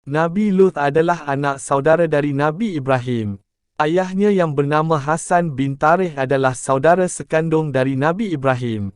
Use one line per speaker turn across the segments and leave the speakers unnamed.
Nabi Lut adalah anak saudara dari Nabi Ibrahim. Ayahnya yang bernama Hasan bin Tarikh adalah saudara sekandung dari Nabi Ibrahim.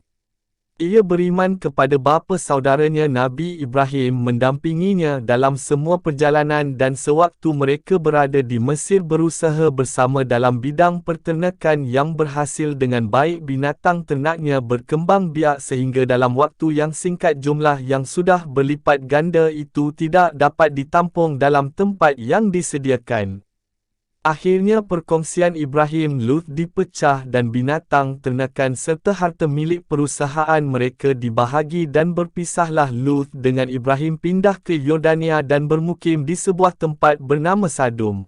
Ia beriman kepada bapa saudaranya Nabi Ibrahim mendampinginya dalam semua perjalanan dan sewaktu mereka berada di Mesir berusaha bersama dalam bidang perternakan yang berhasil dengan baik binatang ternaknya berkembang biak sehingga dalam waktu yang singkat jumlah yang sudah berlipat ganda itu tidak dapat ditampung dalam tempat yang disediakan. Akhirnya perkongsian Ibrahim Lut dipecah dan binatang ternakan serta harta milik perusahaan mereka dibahagi dan berpisahlah Lut dengan Ibrahim pindah ke Yordania dan bermukim di sebuah tempat bernama Sadum.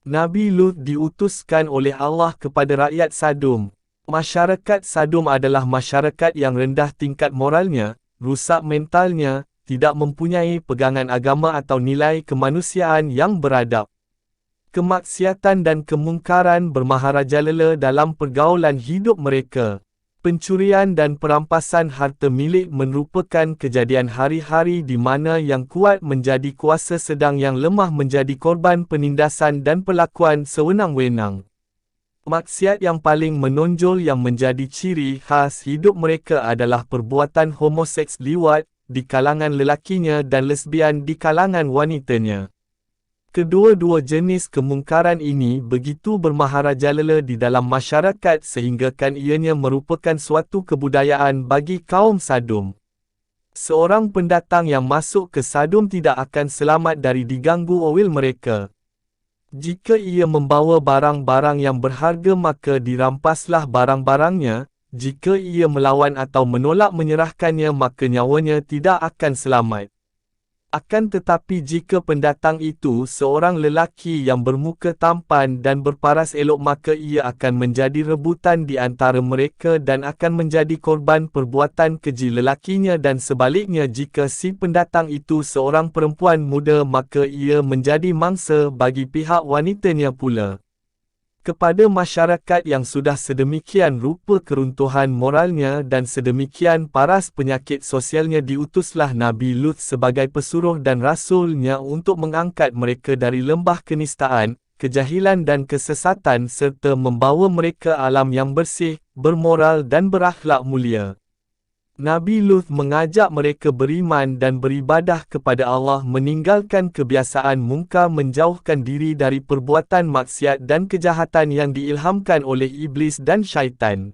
Nabi Lut diutuskan oleh Allah kepada rakyat Sadum. Masyarakat Sadum adalah masyarakat yang rendah tingkat moralnya, rusak mentalnya, tidak mempunyai pegangan agama atau nilai kemanusiaan yang beradab. Kemaksiatan dan kemungkaran bermaharajalela dalam pergaulan hidup mereka. Pencurian dan perampasan harta milik merupakan kejadian hari-hari di mana yang kuat menjadi kuasa sedang yang lemah menjadi korban penindasan dan perlakuan sewenang-wenang. Maksiat yang paling menonjol yang menjadi ciri khas hidup mereka adalah perbuatan homoseks liwat di kalangan lelakinya dan lesbian di kalangan wanitanya. Kedua-dua jenis kemungkaran ini begitu bermaharajalela di dalam masyarakat sehinggakan ianya merupakan suatu kebudayaan bagi kaum Sadum. Seorang pendatang yang masuk ke Sadum tidak akan selamat dari diganggu oleh mereka. Jika ia membawa barang-barang yang berharga maka dirampaslah barang-barangnya, jika ia melawan atau menolak menyerahkannya maka nyawanya tidak akan selamat. Akan tetapi jika pendatang itu seorang lelaki yang bermuka tampan dan berparas elok maka ia akan menjadi rebutan di antara mereka dan akan menjadi korban perbuatan keji lelakinya dan sebaliknya jika si pendatang itu seorang perempuan muda maka ia menjadi mangsa bagi pihak wanitanya pula. Kepada masyarakat yang sudah sedemikian rupa keruntuhan moralnya dan sedemikian paras penyakit sosialnya diutuslah Nabi Lut sebagai pesuruh dan rasulnya untuk mengangkat mereka dari lembah kenistaan, kejahilan dan kesesatan serta membawa mereka alam yang bersih, bermoral dan berakhlak mulia. Nabi Lut mengajak mereka beriman dan beribadah kepada Allah meninggalkan kebiasaan mungkar menjauhkan diri dari perbuatan maksiat dan kejahatan yang diilhamkan oleh iblis dan syaitan.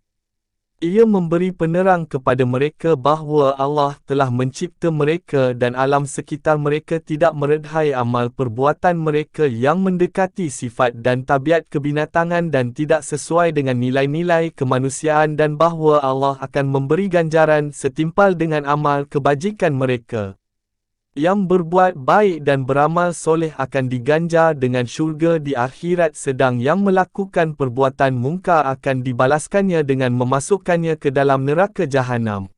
Ia memberi penerang kepada mereka bahawa Allah telah mencipta mereka dan alam sekitar mereka tidak meredhai amal perbuatan mereka yang mendekati sifat dan tabiat kebinatangan dan tidak sesuai dengan nilai-nilai kemanusiaan dan bahawa Allah akan memberi ganjaran setimpal dengan amal kebajikan mereka. Yang berbuat baik dan beramal soleh akan diganjar dengan syurga di akhirat sedang yang melakukan perbuatan mungkar akan dibalaskannya dengan memasukkannya ke dalam neraka Jahanam.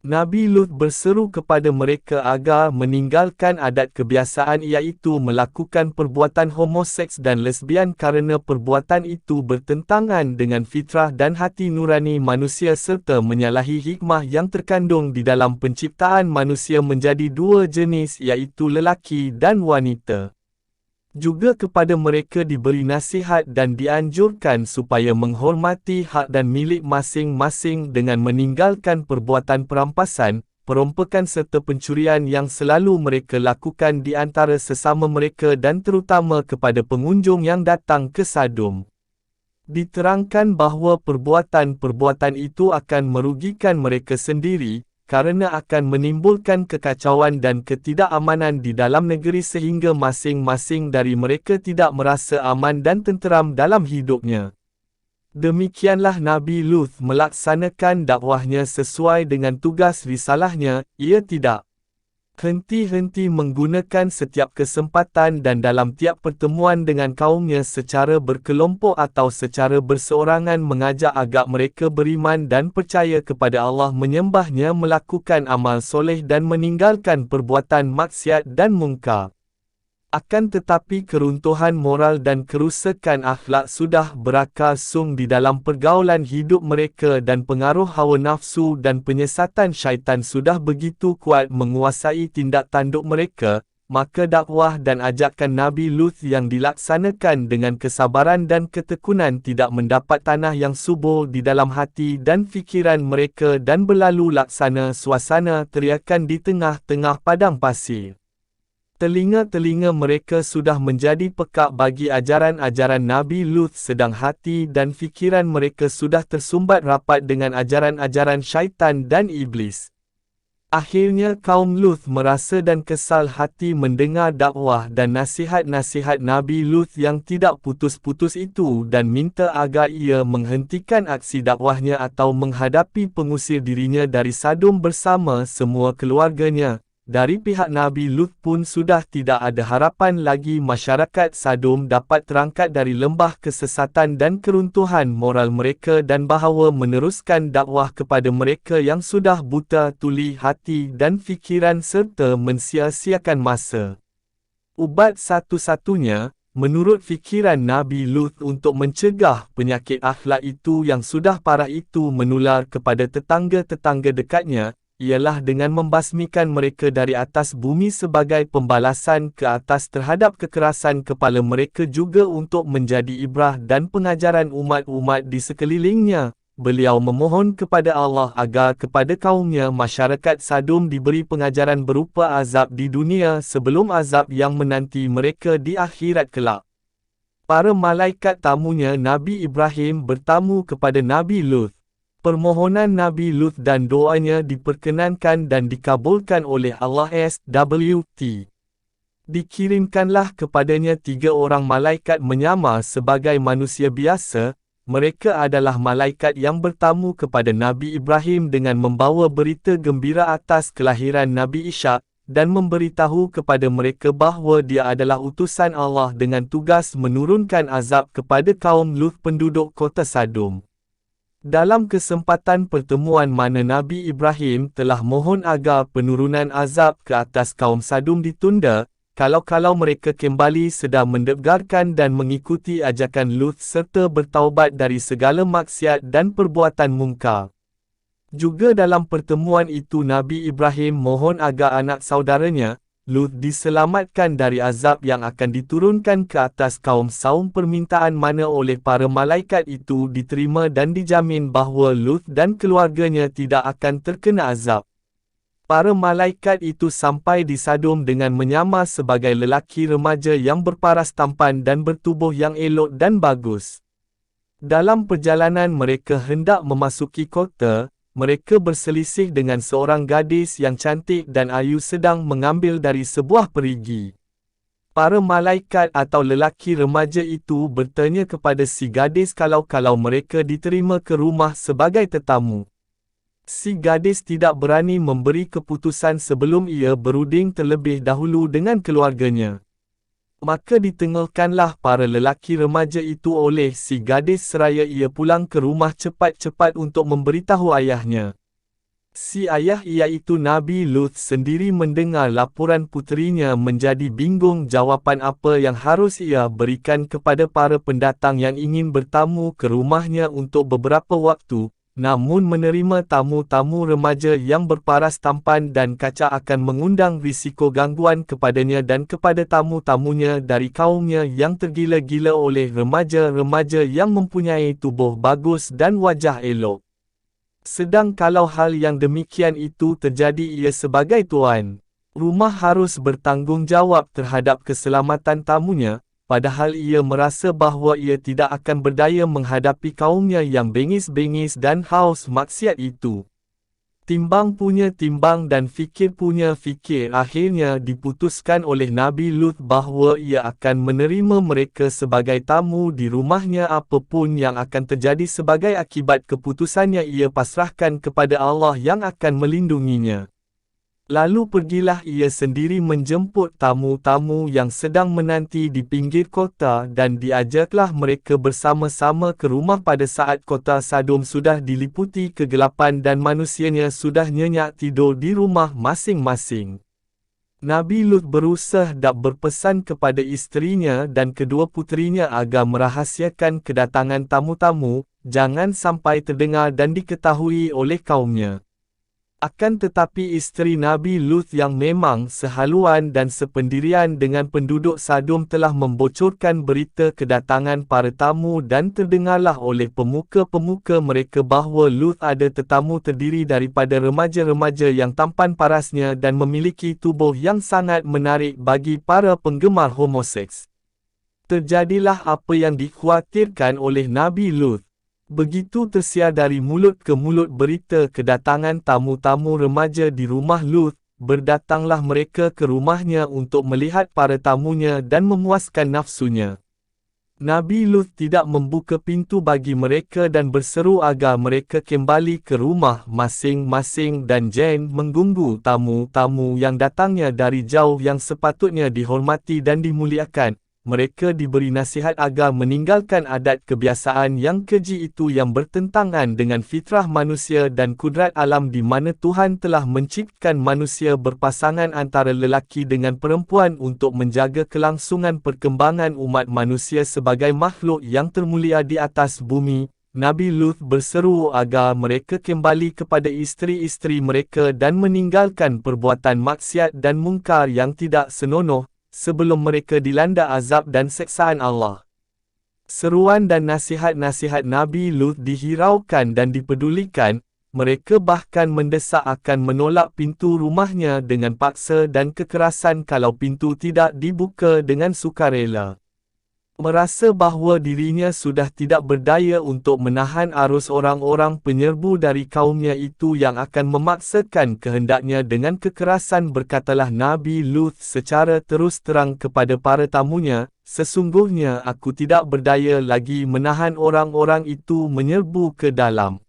Nabi Lut berseru kepada mereka agar meninggalkan adat kebiasaan iaitu melakukan perbuatan homoseks dan lesbian kerana perbuatan itu bertentangan dengan fitrah dan hati nurani manusia serta menyalahi hikmah yang terkandung di dalam penciptaan manusia menjadi dua jenis iaitu lelaki dan wanita. Juga kepada mereka diberi nasihat dan dianjurkan supaya menghormati hak dan milik masing-masing dengan meninggalkan perbuatan perampasan, perombakan serta pencurian yang selalu mereka lakukan di antara sesama mereka dan terutama kepada pengunjung yang datang ke Sadum. Diterangkan bahawa perbuatan-perbuatan itu akan merugikan mereka sendiri, kerana akan menimbulkan kekacauan dan ketidakamanan di dalam negeri sehingga masing-masing dari mereka tidak merasa aman dan tenteram dalam hidupnya. Demikianlah Nabi Lut melaksanakan dakwahnya sesuai dengan tugas risalahnya, ia tidak henti-henti menggunakan setiap kesempatan dan dalam tiap pertemuan dengan kaumnya secara berkelompok atau secara berseorangan mengajak agar mereka beriman dan percaya kepada Allah menyembahnya melakukan amal soleh dan meninggalkan perbuatan maksiat dan mungkar. Akan tetapi keruntuhan moral dan kerusakan akhlak sudah berakar sung di dalam pergaulan hidup mereka dan pengaruh hawa nafsu dan penyesatan syaitan sudah begitu kuat menguasai tindak tanduk mereka, maka dakwah dan ajakan Nabi Lut yang dilaksanakan dengan kesabaran dan ketekunan tidak mendapat tanah yang subur di dalam hati dan fikiran mereka dan berlalu laksana suasana teriakan di tengah-tengah padang pasir. Telinga-telinga mereka sudah menjadi pekak bagi ajaran-ajaran Nabi Lut sedang hati dan fikiran mereka sudah tersumbat rapat dengan ajaran-ajaran syaitan dan iblis. Akhirnya kaum Lut merasa dan kesal hati mendengar dakwah dan nasihat-nasihat Nabi Lut yang tidak putus-putus itu dan minta agar ia menghentikan aksi dakwahnya atau menghadapi pengusir dirinya dari Sadum bersama semua keluarganya. Dari pihak Nabi Lut pun sudah tidak ada harapan lagi masyarakat Sadum dapat terangkat dari lembah kesesatan dan keruntuhan moral mereka dan bahawa meneruskan dakwah kepada mereka yang sudah buta tuli hati dan fikiran serta mensia-siakan masa. Ubat satu-satunya, menurut fikiran Nabi Lut untuk mencegah penyakit akhlak itu yang sudah parah itu menular kepada tetangga-tetangga dekatnya, ialah dengan membasmikan mereka dari atas bumi sebagai pembalasan ke atas terhadap kekerasan kepala mereka juga untuk menjadi ibrah dan pengajaran umat-umat di sekelilingnya. Beliau memohon kepada Allah agar kepada kaumnya masyarakat Sadum diberi pengajaran berupa azab di dunia sebelum azab yang menanti mereka di akhirat kelak. Para malaikat tamunya Nabi Ibrahim bertamu kepada Nabi Lut. Permohonan Nabi Lut dan doanya diperkenankan dan dikabulkan oleh Allah SWT. Dikirimkanlah kepadanya 3 orang malaikat menyamar sebagai manusia biasa. Mereka adalah malaikat yang bertamu kepada Nabi Ibrahim dengan membawa berita gembira atas kelahiran Nabi Ishak, dan memberitahu kepada mereka bahawa dia adalah utusan Allah dengan tugas menurunkan azab kepada kaum Lut penduduk kota Sadum. Dalam kesempatan pertemuan mana Nabi Ibrahim telah mohon agar penurunan azab ke atas kaum Sadum ditunda, kalau-kalau mereka kembali sedang mendengarkan dan mengikuti ajakan Lut serta bertaubat dari segala maksiat dan perbuatan mungkar. Juga dalam pertemuan itu Nabi Ibrahim mohon agar anak saudaranya, Lut diselamatkan dari azab yang akan diturunkan ke atas kaum Saum. Permintaan mana oleh para malaikat itu diterima dan dijamin bahawa Lut dan keluarganya tidak akan terkena azab. Para malaikat itu sampai di Sadum dengan menyamar sebagai lelaki remaja yang berparas tampan dan bertubuh yang elok dan bagus. Dalam perjalanan mereka hendak memasuki kota, mereka berselisih dengan seorang gadis yang cantik dan ayu sedang mengambil dari sebuah perigi. Para malaikat atau lelaki remaja itu bertanya kepada si gadis kalau mereka diterima ke rumah sebagai tetamu. Si gadis tidak berani memberi keputusan sebelum ia berunding terlebih dahulu dengan keluarganya. Maka ditengahkanlah para lelaki remaja itu oleh si gadis seraya ia pulang ke rumah cepat-cepat untuk memberitahu ayahnya. Si ayah iaitu Nabi Lut sendiri mendengar laporan puterinya menjadi bingung jawapan apa yang harus ia berikan kepada para pendatang yang ingin bertamu ke rumahnya untuk beberapa waktu. Namun menerima tamu-tamu remaja yang berparas tampan dan kacak akan mengundang risiko gangguan kepadanya dan kepada tamu-tamunya dari kaumnya yang tergila-gila oleh remaja-remaja yang mempunyai tubuh bagus dan wajah elok. Sedang kalau hal yang demikian itu terjadi ia sebagai tuan rumah harus bertanggungjawab terhadap keselamatan tamunya. Padahal ia merasa bahawa ia tidak akan berdaya menghadapi kaumnya yang bengis-bengis dan haus maksiat itu. Timbang punya timbang dan fikir punya fikir. Akhirnya diputuskan oleh Nabi Lut bahawa ia akan menerima mereka sebagai tamu di rumahnya. Apapun yang akan terjadi sebagai akibat keputusannya ia pasrahkan kepada Allah yang akan melindunginya. Lalu pergilah ia sendiri menjemput tamu-tamu yang sedang menanti di pinggir kota dan diajaklah mereka bersama-sama ke rumah pada saat kota Sadum sudah diliputi kegelapan dan manusianya sudah nyenyak tidur di rumah masing-masing. Nabi Lut berusaha dak berpesan kepada isterinya dan kedua puterinya agar merahasiakan kedatangan tamu-tamu, jangan sampai terdengar dan diketahui oleh kaumnya. Akan tetapi isteri Nabi Lut yang memang sehaluan dan sependirian dengan penduduk Sadum telah membocorkan berita kedatangan para tamu dan terdengarlah oleh pemuka-pemuka mereka bahawa Lut ada tetamu terdiri daripada remaja-remaja yang tampan parasnya dan memiliki tubuh yang sangat menarik bagi para penggemar homoseks. Terjadilah apa yang dikhuatirkan oleh Nabi Lut. Begitu tersiar dari mulut ke mulut berita kedatangan tamu-tamu remaja di rumah Lut, berdatanglah mereka ke rumahnya untuk melihat para tamunya dan memuaskan nafsunya. Nabi Lut tidak membuka pintu bagi mereka dan berseru agar mereka kembali ke rumah masing-masing dan Jen menggunggu tamu-tamu yang datangnya dari jauh yang sepatutnya dihormati dan dimuliakan. Mereka diberi nasihat agar meninggalkan adat kebiasaan yang keji itu yang bertentangan dengan fitrah manusia dan kudrat alam di mana Tuhan telah menciptakan manusia berpasangan antara lelaki dengan perempuan untuk menjaga kelangsungan perkembangan umat manusia sebagai makhluk yang termulia di atas bumi. Nabi Lut berseru agar mereka kembali kepada isteri-isteri mereka dan meninggalkan perbuatan maksiat dan mungkar yang tidak senonoh, sebelum mereka dilanda azab dan seksaan Allah. Seruan dan nasihat-nasihat Nabi Lut dihiraukan dan dipedulikan, mereka bahkan mendesak akan menolak pintu rumahnya dengan paksa dan kekerasan kalau pintu tidak dibuka dengan sukarela. Merasa bahawa dirinya sudah tidak berdaya untuk menahan arus orang-orang penyerbu dari kaumnya itu yang akan memaksakan kehendaknya dengan kekerasan, berkatalah Nabi Lut secara terus terang kepada para tamunya, sesungguhnya aku tidak berdaya lagi menahan orang-orang itu menyerbu ke dalam.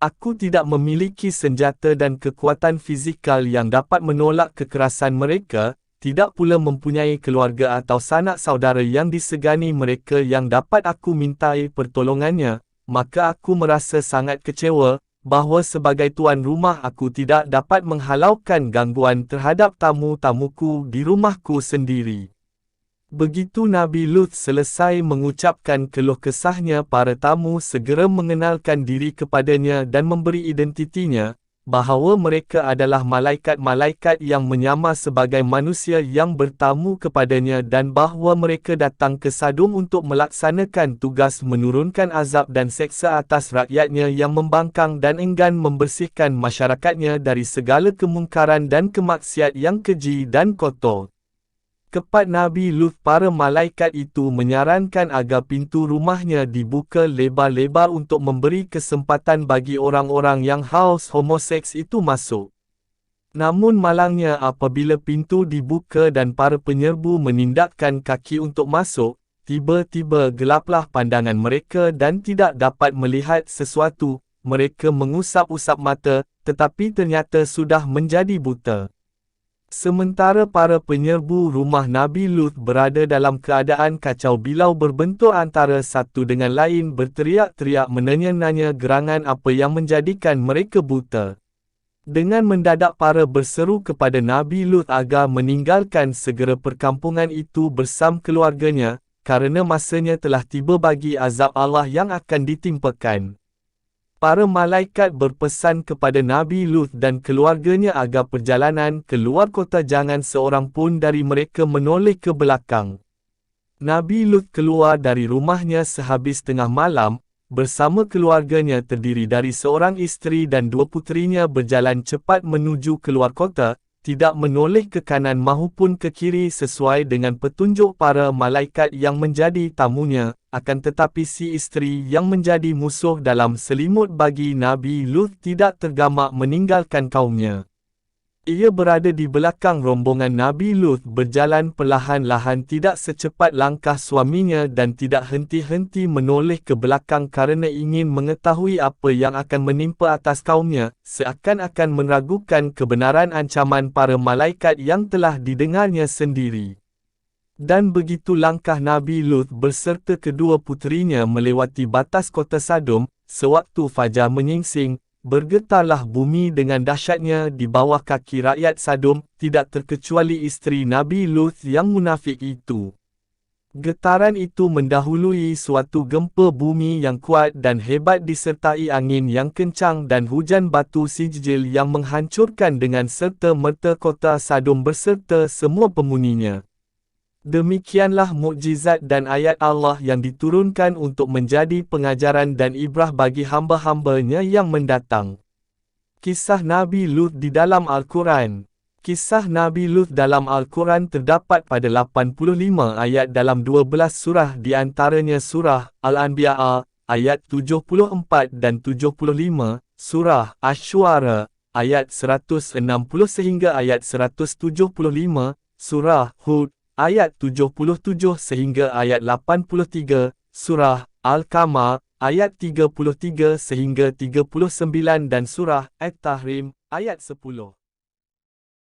Aku tidak memiliki senjata dan kekuatan fizikal yang dapat menolak kekerasan mereka, tidak pula mempunyai keluarga atau sanak saudara yang disegani mereka yang dapat aku mintai pertolongannya, maka aku merasa sangat kecewa, bahawa sebagai tuan rumah aku tidak dapat menghalaukan gangguan terhadap tamu-tamuku di rumahku sendiri. Begitu Nabi Lut selesai mengucapkan keluh kesahnya, para tamu segera mengenalkan diri kepadanya dan memberi identitinya, bahawa mereka adalah malaikat-malaikat yang menyamar sebagai manusia yang bertamu kepadanya dan bahawa mereka datang ke Sadum untuk melaksanakan tugas menurunkan azab dan seksa atas rakyatnya yang membangkang dan enggan membersihkan masyarakatnya dari segala kemungkaran dan kemaksiat yang keji dan kotor. Kepada Nabi Lut, para malaikat itu menyarankan agar pintu rumahnya dibuka lebar-lebar untuk memberi kesempatan bagi orang-orang yang haus homoseks itu masuk. Namun malangnya apabila pintu dibuka dan para penyerbu menindakkan kaki untuk masuk, tiba-tiba gelaplah pandangan mereka dan tidak dapat melihat sesuatu. Mereka mengusap-usap mata, tetapi ternyata sudah menjadi buta. Sementara para penyerbu rumah Nabi Lut berada dalam keadaan kacau bilau berbentur antara satu dengan lain, berteriak-teriak menanya-nanya gerangan apa yang menjadikan mereka buta. Dengan mendadak para berseru kepada Nabi Lut agar meninggalkan segera perkampungan itu bersama keluarganya, kerana masanya telah tiba bagi azab Allah yang akan ditimpakan. Para malaikat berpesan kepada Nabi Lut dan keluarganya agar perjalanan keluar kota jangan seorang pun dari mereka menoleh ke belakang. Nabi Lut keluar dari rumahnya sehabis tengah malam, bersama keluarganya terdiri dari seorang isteri dan dua puterinya berjalan cepat menuju keluar kota, tidak menoleh ke kanan maupun ke kiri sesuai dengan petunjuk para malaikat yang menjadi tamunya, akan tetapi si isteri yang menjadi musuh dalam selimut bagi Nabi Lut tidak tergamak meninggalkan kaumnya. Ia berada di belakang rombongan Nabi Lut berjalan perlahan-lahan tidak secepat langkah suaminya dan tidak henti-henti menoleh ke belakang kerana ingin mengetahui apa yang akan menimpa atas kaumnya, seakan-akan meragukan kebenaran ancaman para malaikat yang telah didengarnya sendiri. Dan begitu langkah Nabi Lut beserta kedua puterinya melewati batas kota Sadum, sewaktu fajar menyingsing, bergetarlah bumi dengan dahsyatnya di bawah kaki rakyat Sadum, tidak terkecuali isteri Nabi Lut yang munafik itu. Getaran itu mendahului suatu gempa bumi yang kuat dan hebat disertai angin yang kencang dan hujan batu sijil yang menghancurkan dengan serta-merta kota Sodom berserta semua penghuninya. Demikianlah mukjizat dan ayat Allah yang diturunkan untuk menjadi pengajaran dan ibrah bagi hamba-hambanya yang mendatang. Kisah Nabi Lut di dalam Al-Quran. Kisah Nabi Lut dalam Al-Quran terdapat pada 85 ayat dalam 12 surah di antaranya surah Al-Anbiya ayat 74 dan 75, surah Asy-Syu'ara ayat 160 sehingga ayat 175, surah Hud ayat 77 sehingga ayat 83, surah Al-Qamar ayat 33 sehingga 39 dan surah At-Tahrim ayat 10.